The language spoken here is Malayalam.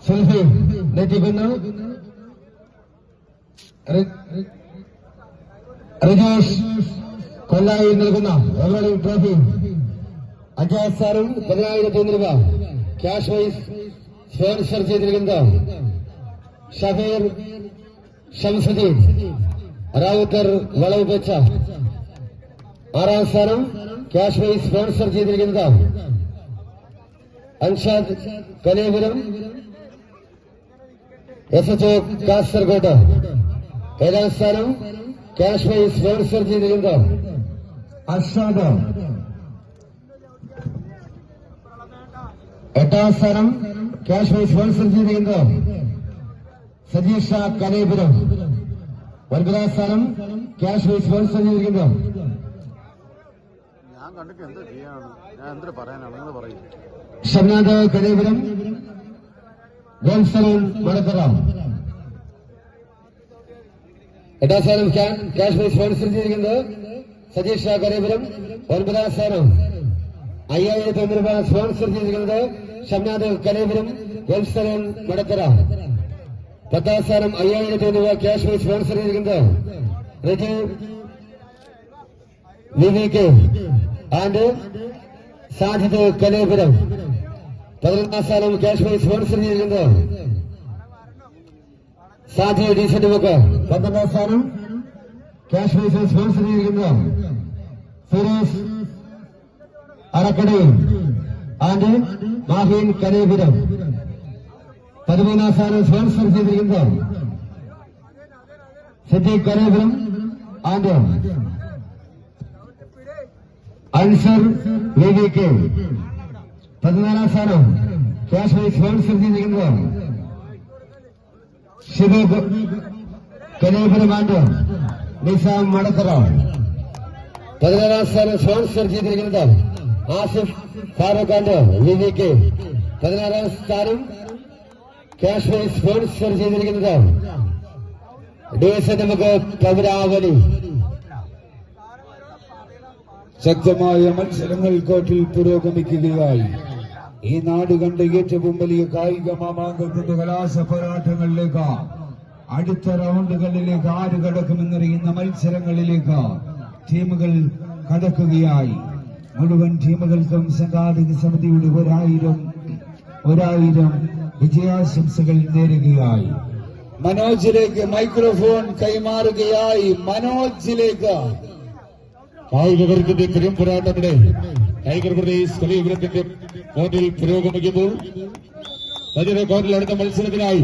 സെൽഫി നെറ്റിക്കുന്നു. റിജേഷ് കൊല്ലായി നൽകുന്ന ട്രോഫി അജാസ് സാറും 10,000 രൂപ ക്യാഷ് വൈസ് സ്പോൺസർ ചെയ്തിരിക്കുന്നത് ഷഫീർ ഷംസുദ്ദീൻ റാവുത്തർ വളവ് വെച്ച 6ാം സ്ഥാനം ക്യാഷ് വൈസ് സ്പോൺസർ ചെയ്തിരിക്കുന്നത് അൻഷാദ് കലേപുരം SHO കാസർഗോഡ്. 7ാം സ്ഥാനം ക്യാഷ് വൈസ് സ്പോൺസർ ചെയ്തിരിക്കുന്നത് അർഷാദ്. 8ാം സ്ഥാനം ക്യാഷ് വൈസ് സ്പോൺസർ ചെയ്തിരിക്കുന്നത് സജീഷ കലേപുരം. 9ാം സ്ഥാനം ക്യാഷ് വൈസ് സ്പോൺസർ ചെയ്തിരിക്കുന്നത് ഷംനാഥ് കലേപുരം ജോൺസൺ മടത്തറ. 8ാം സ്ഥാനം ക്യാഷ് വൈസ് സ്പോൺസർ ചെയ്തിരിക്കുന്നത് സജീഷ കലേപുരം. 9ാം സ്ഥാനം 5,000 രൂപ സ്പോൺസർ ചെയ്തിരിക്കുന്നത് ഷംനാഥ് കലേപുരം ജോൺസൺ മടത്തറ. 10ാം സ്ഥാനം 5,000 രൂപ ക്യാഷ് വൈസ് സ്പോൺസർ ചെയ്തിരിക്കുന്നത് റിജു VVK ആൻഡ് സാജിദ് കലേപുരം. 11ാം സ്ഥാനം ക്യാഷ് വൈസ് സ്പോൺസർ ചെയ്തിരിക്കുന്നത് സാജി ഡീസന്റ് ബുക്ക്. 12ാം സ്ഥാനം ക്യാഷ് വൈസ് സ്പോൺസർ ചെയ്തിരിക്കുന്നത് ഫിറോസ് അറക്കടി ആൻഡ് മാഹിൻ കലേപുരം. 13ാം സ്ഥാനം സ്പോൺസർ ചെയ്തിരിക്കുന്നത് സിദ്ദീഖ് കലേപുരം ആൻഡ് അൻസർ VVK. 14ാം സ്ഥാനം ക്യാഷ് വൈസ് സ്പോൺസർ ചെയ്തിരിക്കുന്നത് ഷിബ് കലേപുരം ആൻഡ് നിസാം മടത്തറ. 16ാം സ്ഥാനം സ്പോൺസർ ചെയ്തിരിക്കുന്നത് ആസിഫ് ഫാറൂഖ് ആൻഡ് VVK. 16ാം സ്ഥാനം ക്യാഷ് വൈസ് സ്പോൺസർ ചെയ്തിരിക്കുന്നത് ഡീസന്റ് നമുക്ക് കൗരാവലി. ശക്തമായ മത്സരങ്ങൾ കോർട്ടിൽ പുരോഗമിക്കുകയായി. ഈ നാട് കണ്ട ഏറ്റവും വലിയ കായിക മാമാങ്കത്തിന്റെ കലാശ പോരാട്ടങ്ങളിലേക്ക് അടുത്ത റൗണ്ടുകളിലേക്ക് ആര് കടക്കുമെന്നറിയുന്ന മത്സരങ്ങളിലേക്ക് ടീമുകൾ കടക്കുകയായി. മുഴുവൻ ടീമുകൾക്കും സംഘാടക സമിതിയുടെ 1000 വിജയാശംസകൾ നേരുകയായി. മനോജിലേക്ക് മൈക്രോഫോൺ കൈമാറുകയായി. മനോജിലേക്ക് കായിക വർഗത്തിന്റെ പെരും പോരാട്ടത്തിലെ ടൈഗർ പ്രദേശ് കലീപുരത്തിന്റെ കോർട്ടിൽ പുരോഗമിക്കുന്നു. കോർട്ടിൽ അടുത്ത മത്സരത്തിനായി